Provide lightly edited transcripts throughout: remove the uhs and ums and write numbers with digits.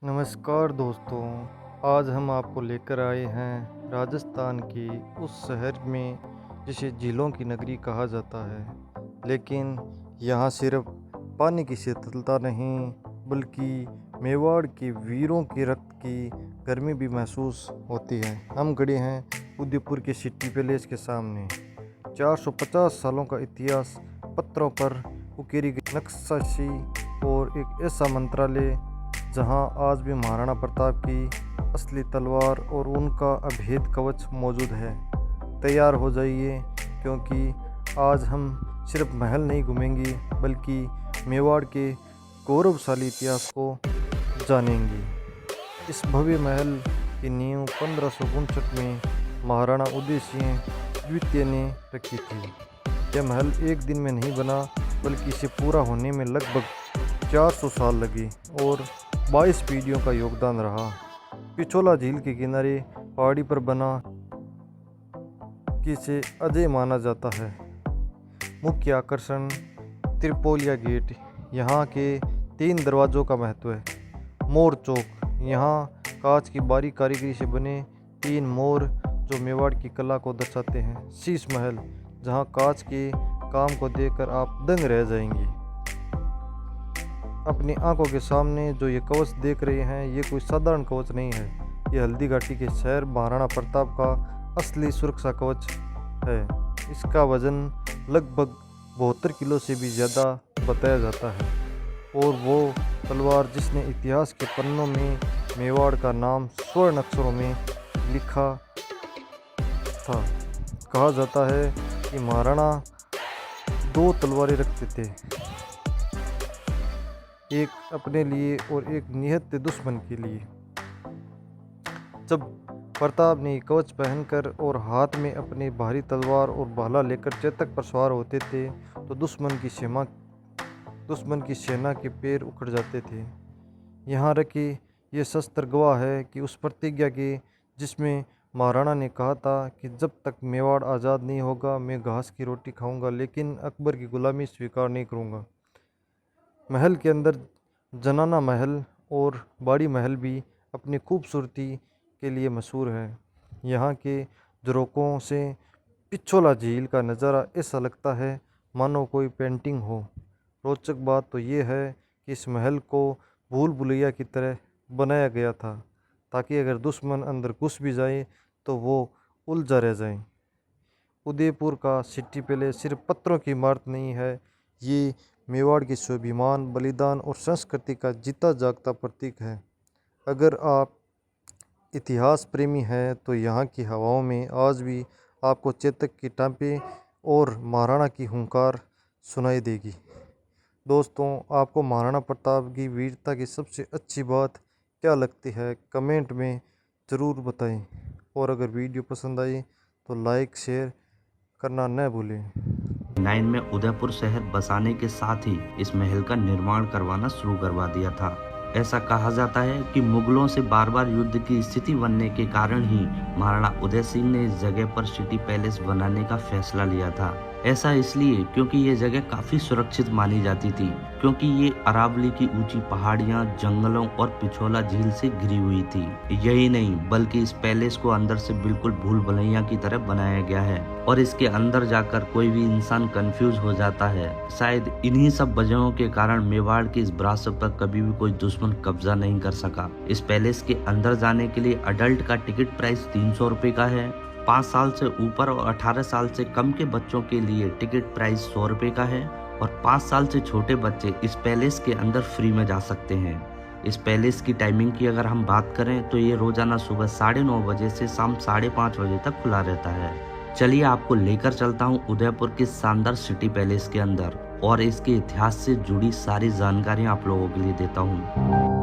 नमस्कार दोस्तों, आज हम आपको लेकर आए हैं राजस्थान की उस शहर में जिसे झीलों की नगरी कहा जाता है। लेकिन यहाँ सिर्फ पानी की शीतलता नहीं बल्कि मेवाड़ के वीरों के रक्त की गर्मी भी महसूस होती है। हम खड़े हैं उदयपुर के सिटी पैलेस के सामने। 450 सालों का इतिहास, पत्थरों पर उकेरी गई नक्काशी और एक ऐसा मंत्रालय जहां आज भी महाराणा प्रताप की असली तलवार और उनका अभेद कवच मौजूद है। तैयार हो जाइए, क्योंकि आज हम सिर्फ महल नहीं घूमेंगे बल्कि मेवाड़ के गौरवशाली इतिहास को जानेंगे। इस भव्य महल की नींव 1559 में महाराणा उदय सिंह द्वितीय ने रखी थी। यह महल एक दिन में नहीं बना बल्कि इसे पूरा होने में लगभग 400 साल लगे और 22 पीढ़ियों का योगदान रहा। पिछोला झील के किनारे पहाड़ी पर बना किसे अजय माना जाता है। मुख्य आकर्षण त्रिपोलिया गेट, यहाँ के 3 दरवाज़ों का महत्व है। मोर चौक, यहाँ कांच की बारीक कारीगरी से बने 3 मोर जो मेवाड़ की कला को दर्शाते हैं। शीश महल, जहाँ कांच के काम को देखकर आप दंग रह जाएंगे। अपनी आंखों के सामने जो ये कवच देख रहे हैं, ये कोई साधारण कवच नहीं है। ये हल्दी घाटी के शहर महाराणा प्रताप का असली सुरक्षा कवच है। इसका वजन लगभग 72 किलो से भी ज़्यादा बताया जाता है और वो तलवार जिसने इतिहास के पन्नों में मेवाड़ का नाम स्वर्ण अक्षरों में लिखा था। कहा जाता है कि महाराणा 2 तलवारें रखते थे, एक अपने लिए और एक निहत्थे दुश्मन के लिए। जब प्रताप ने कवच पहनकर और हाथ में अपनी भारी तलवार और भाला लेकर चेतक पर सवार होते थे तो दुश्मन की सेना के पैर उखड़ जाते थे। यहाँ रखे ये शस्त्र गवाह है कि उस प्रतिज्ञा के जिसमें महाराणा ने कहा था कि जब तक मेवाड़ आज़ाद नहीं होगा मैं घास की रोटी खाऊंगा लेकिन अकबर की गुलामी स्वीकार नहीं करूंगा। महल के अंदर जनाना महल और बाड़ी महल भी अपनी खूबसूरती के लिए मशहूर है। यहाँ के झरोकों से पिछोला झील का नज़ारा ऐसा लगता है मानो कोई पेंटिंग हो। रोचक बात तो ये है कि इस महल को भूल भुलैया की तरह बनाया गया था ताकि अगर दुश्मन अंदर घुस भी जाए तो वो उलझा रह जाए। उदयपुर का सिटी पैलेस सिर्फ पत्थरों की इमारत नहीं है, ये मेवाड़ के स्वाभिमान, बलिदान और संस्कृति का जीता जागता प्रतीक है। अगर आप इतिहास प्रेमी हैं तो यहाँ की हवाओं में आज भी आपको चेतक की टाँपें और महाराणा की हुंकार सुनाई देगी। दोस्तों, आपको महाराणा प्रताप की वीरता की सबसे अच्छी बात क्या लगती है, कमेंट में ज़रूर बताएं। और अगर वीडियो पसंद आई तो लाइक शेयर करना न भूलें। 9 में उदयपुर शहर बसाने के साथ ही इस महल का निर्माण करवाना शुरू करवा दिया था। ऐसा कहा जाता है कि मुगलों से बार बार युद्ध की स्थिति बनने के कारण ही महाराणा उदय सिंह ने इस जगह पर सिटी पैलेस बनाने का फैसला लिया था। ऐसा इसलिए क्योंकि ये जगह काफी सुरक्षित मानी जाती थी, क्योंकि ये अरावली की ऊंची पहाड़ियां, जंगलों और पिछोला झील से घिरी हुई थी। यही नहीं बल्कि इस पैलेस को अंदर से बिल्कुल भूल भुलैया की तरह बनाया गया है और इसके अंदर जाकर कोई भी इंसान कंफ्यूज हो जाता है। शायद इन्हीं सब वजहों के कारण मेवाड़ की इस विरासत पर कभी भी कोई दुश्मन कब्जा नहीं कर सका। इस पैलेस के अंदर जाने के लिए अडल्ट का टिकट प्राइस 300 रुपए का है। 5 साल से ऊपर और 18 साल से कम के बच्चों के लिए टिकट प्राइस 100 रुपए का है और 5 साल से छोटे बच्चे इस पैलेस के अंदर फ्री में जा सकते हैं। इस पैलेस की टाइमिंग की अगर हम बात करें तो ये रोजाना सुबह 9:30 बजे से शाम 5:30 बजे तक खुला रहता है। चलिए आपको लेकर चलता हूँ उदयपुर के शानदार सिटी पैलेस के अंदर और इसके इतिहास से जुड़ी सारी जानकारियाँ आप लोगों के लिए देता हूँ।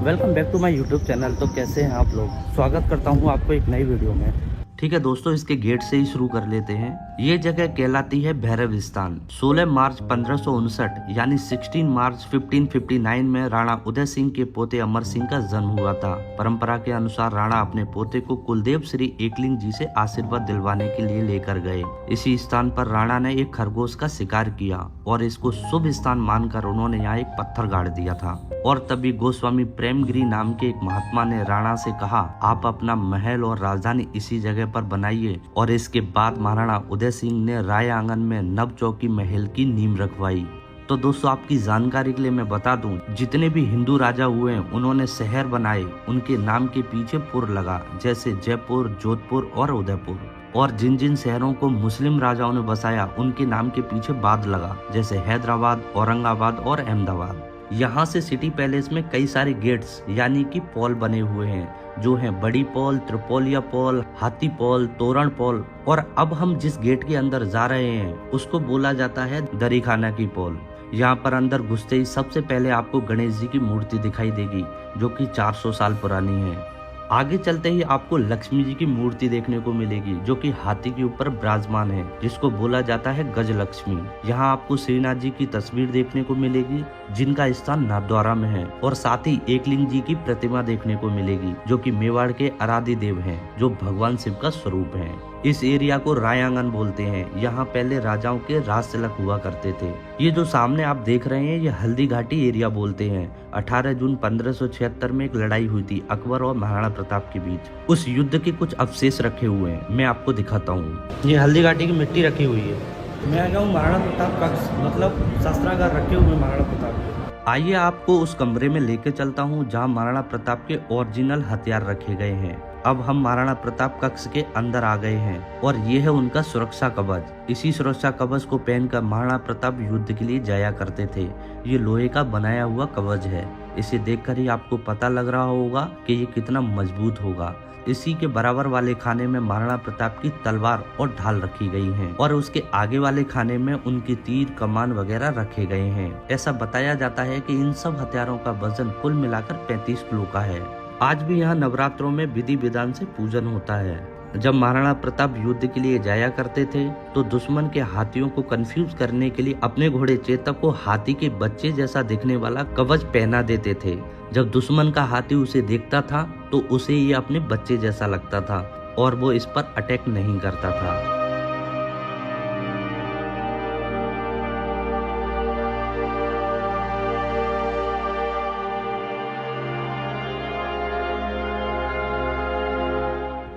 Welcome back to my YouTube channel. तो कैसे हैं आप लोग, स्वागत करता हूं आपको एक नई वीडियो में। ठीक है दोस्तों, इसके गेट से ही शुरू कर लेते हैं। ये जगह कहलाती है भैरविस्तान। 16 मार्च 1559 यानी 16 मार्च 1559 में राणा उदय सिंह के पोते अमर सिंह का जन्म हुआ था। परंपरा के अनुसार राणा अपने पोते को कुलदेव श्री एकलिंग जी से आशीर्वाद दिलवाने के लिए लेकर गए। इसी स्थान पर राणा ने एक खरगोश का शिकार किया और इसको शुभ स्थान मानकर उन्होंने यहाँ एक पत्थर गाड़ दिया था। और तभी गोस्वामी प्रेमगिरी नाम के एक महात्मा ने राणा से कहा, आप अपना महल और राजधानी इसी जगह पर बनाइए। और इसके बाद महाराणा उदय सिंह ने राय आंगन में नव चौकी महल की नींव रखवाई। तो दोस्तों, आपकी जानकारी के लिए मैं बता दूं, जितने भी हिंदू राजा हुए उन्होंने शहर बनाए, उनके नाम के पीछे पुर लगा, जैसे जयपुर, जोधपुर और उदयपुर। और जिन जिन शहरों को मुस्लिम राजाओं ने बसाया उनके नाम के पीछे बाद लगा, जैसे हैदराबाद, औरंगाबाद और अहमदाबाद। यहाँ से सिटी पैलेस में कई सारे गेट्स यानी कि पॉल बने हुए हैं, जो हैं बड़ी पॉल, त्रिपोलिया पॉल, हाथी पॉल, तोरण पॉल। और अब हम जिस गेट के अंदर जा रहे हैं उसको बोला जाता है दरीखाना की पॉल। यहाँ पर अंदर घुसते ही सबसे पहले आपको गणेश जी की मूर्ति दिखाई देगी, जो कि 400 साल पुरानी है। आगे चलते ही आपको लक्ष्मी जी की मूर्ति देखने को मिलेगी, जो कि हाथी के ऊपर विराजमान है, जिसको बोला जाता है गज लक्ष्मी। यहाँ आपको श्रीनाथ जी की तस्वीर देखने को मिलेगी, जिनका स्थान नाथद्वारा में है। और साथ ही एकलिंग जी की प्रतिमा देखने को मिलेगी, जो कि मेवाड़ के आराध्य देव हैं, जो भगवान शिव का स्वरूप है। इस एरिया को राय आंगन बोलते हैं। यहाँ पहले राजाओं के राज तिलक हुआ करते थे। ये जो सामने आप देख रहे हैं, ये हल्दी घाटी एरिया बोलते हैं। 18 जून 1576 में एक लड़ाई हुई थी अकबर और महाराणा प्रताप के बीच। उस युद्ध के कुछ अवशेष रखे हुए हैं, मैं आपको दिखाता हूँ। ये हल्दी घाटी की मिट्टी रखी हुई है। मैं आ गया हूँ महाराणा प्रताप कक्ष, मतलब शस्त्रागार रखे हुए महाराणा प्रताप के। आइए आपको उस कमरे में लेके चलता हूँ जहाँ महाराणा प्रताप के ओरिजिनल हथियार रखे गए हैं। अब हम महाराणा प्रताप कक्ष के अंदर आ गए हैं और ये है उनका सुरक्षा कवच। इसी सुरक्षा कवच को पहनकर महाराणा प्रताप युद्ध के लिए जाया करते थे। ये लोहे का बनाया हुआ कवच है। इसे देखकर ही आपको पता लग रहा होगा कि ये कितना मजबूत होगा। इसी के बराबर वाले खाने में महाराणा प्रताप की तलवार और ढाल रखी गई हैं और उसके आगे वाले खाने में उनके तीर, कमान वगैरह रखे गए हैं। ऐसा बताया जाता है कि इन सब हथियारों का वजन कुल मिलाकर 35 किलो का है। आज भी यहाँ नवरात्रों में विधि विधान से पूजन होता है। जब महाराणा प्रताप युद्ध के लिए जाया करते थे तो दुश्मन के हाथियों को कंफ्यूज करने के लिए अपने घोड़े चेतक को हाथी के बच्चे जैसा दिखने वाला कवच पहना देते थे। जब दुश्मन का हाथी उसे देखता था तो उसे ये अपने बच्चे जैसा लगता था और वो इस पर अटैक नहीं करता था।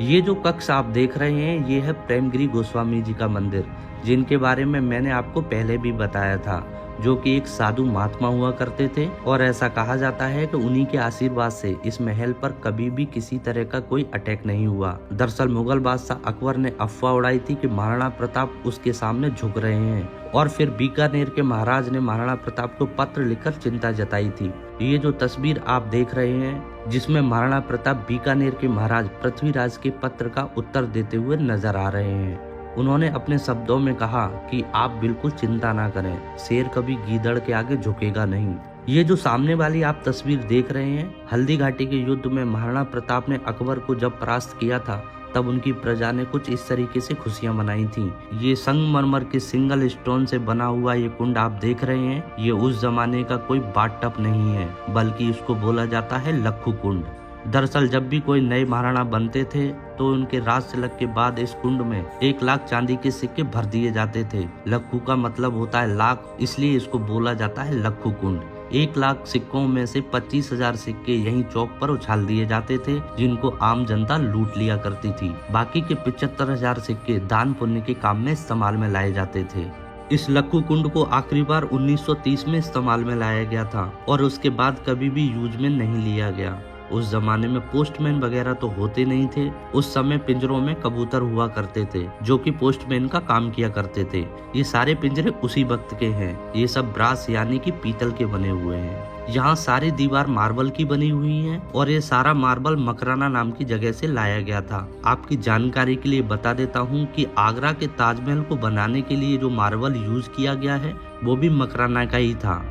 ये जो कक्ष आप देख रहे हैं, ये है प्रेमगिरी गोस्वामी जी का मंदिर, जिनके बारे में मैंने आपको पहले भी बताया था, जो कि एक साधु महात्मा हुआ करते थे। और ऐसा कहा जाता है कि उन्हीं के आशीर्वाद से इस महल पर कभी भी किसी तरह का कोई अटैक नहीं हुआ। दरअसल मुगल बादशाह अकबर ने अफवाह उड़ाई थी कि महाराणा प्रताप उसके सामने झुक रहे हैं और फिर बीकानेर के महाराज ने महाराणा प्रताप को पत्र लिखकर चिंता जताई थी। ये जो तस्वीर आप देख रहे हैं, जिसमें महाराणा प्रताप बीकानेर के महाराज पृथ्वीराज के पत्र का उत्तर देते हुए नजर आ रहे हैं। उन्होंने अपने शब्दों में कहा कि आप बिल्कुल चिंता ना करें, शेर कभी गीदड़ के आगे झुकेगा नहीं। ये जो सामने वाली आप तस्वीर देख रहे हैं, हल्दी घाटी के युद्ध में महाराणा प्रताप ने अकबर को जब परास्त किया था, तब उनकी प्रजा ने कुछ इस तरीके से खुशियां मनाई थी। ये संगमरमर के सिंगल स्टोन से बना हुआ ये कुंड आप देख रहे हैं, ये उस जमाने का कोई बाथटब नहीं है, बल्कि इसको बोला जाता है लक्खू कुंड। दरअसल जब भी कोई नए महाराणा बनते थे तो उनके राज तिलक के बाद इस कुंड में 1 लाख चांदी के सिक्के भर दिए जाते थे। लक्खू का मतलब होता है लाख, इसलिए इसको बोला जाता है लक्खू कुंड। 1 लाख सिक्कों में से 25,000 सिक्के यहीं चौक पर उछाल दिए जाते थे, जिनको आम जनता लूट लिया करती थी। बाकी के 75,000 सिक्के दान पुण्य के काम में इस्तेमाल में लाए जाते थे। इस लक्खू कुंड को आखिरी बार 1930 में इस्तेमाल में लाया गया था और उसके बाद कभी भी यूज में नहीं लिया गया। उस जमाने में पोस्टमैन वगैरह तो होते नहीं थे। उस समय पिंजरों में कबूतर हुआ करते थे, जो कि पोस्टमैन का काम किया करते थे। ये सारे पिंजरे उसी वक्त के हैं। ये सब ब्रास यानी कि पीतल के बने हुए हैं। यहाँ सारी दीवार मार्बल की बनी हुई है और ये सारा मार्बल मकराना नाम की जगह से लाया गया था। आपकी जानकारी के लिए बता देता हूँ कि आगरा के ताजमहल को बनाने के लिए जो मार्बल यूज किया गया है, वो भी मकराना का ही था।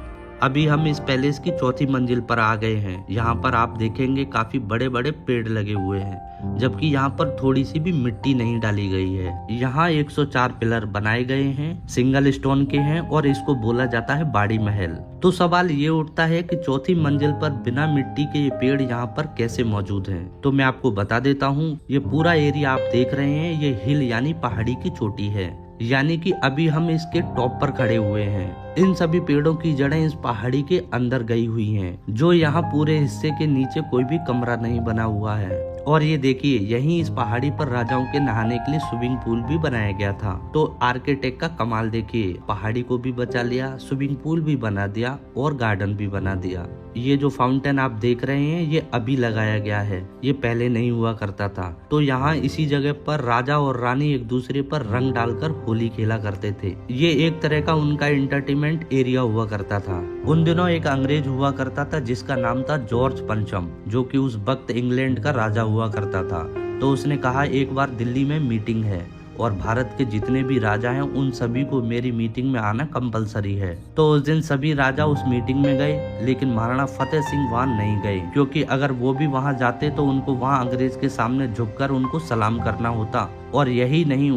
अभी हम इस पैलेस की चौथी मंजिल पर आ गए हैं। यहाँ पर आप देखेंगे काफी बड़े बड़े पेड़ लगे हुए हैं, जबकि यहाँ पर थोड़ी सी भी मिट्टी नहीं डाली गई है। यहाँ 104 पिलर बनाए गए हैं, सिंगल स्टोन के हैं और इसको बोला जाता है बाड़ी महल। तो सवाल ये उठता है कि चौथी मंजिल पर बिना मिट्टी के ये पेड़ यहाँ पर कैसे मौजूद हैं? तो मैं आपको बता देता हूँ, ये पूरा एरिया आप देख रहे हैं, ये हिल यानी पहाड़ी की चोटी है, यानी कि अभी हम इसके टॉप पर खड़े हुए हैं। इन सभी पेड़ों की जड़ें इस पहाड़ी के अंदर गई हुई हैं, जो यहाँ पूरे हिस्से के नीचे कोई भी कमरा नहीं बना हुआ है। और ये देखिए, यहीं इस पहाड़ी पर राजाओं के नहाने के लिए स्विमिंग पूल भी बनाया गया था। तो आर्किटेक्ट का कमाल देखिए, पहाड़ी को भी बचा लिया, स्विमिंग पूल भी बना दिया और गार्डन भी बना दिया। ये जो फाउंटेन आप देख रहे हैं, ये अभी लगाया गया है, ये पहले नहीं हुआ करता था। तो यहाँ इसी जगह पर राजा और रानी एक दूसरे पर रंग डालकर होली खेला करते थे। ये एक तरह का उनका एंटरटेनमेंट एरिया हुआ करता था। उन दिनों एक अंग्रेज हुआ करता था जिसका नाम था जॉर्ज पंचम, जो कि उस वक्त इंग्लैंड का राजा हुआ करता था। तो उसने कहा एक बार दिल्ली में मीटिंग है और भारत के जितने भी राजा हैं उन सभी को मेरी मीटिंग में आना कंपलसरी है। तो उस दिन सभी राजा उस मीटिंग में गए, लेकिन महाराणा फतेह सिंह वहां नहीं गए, क्योंकि अगर वो भी वहां जाते तो उनको वहां अंग्रेज के सामने झुककर उनको सलाम करना होता। और यही नहीं,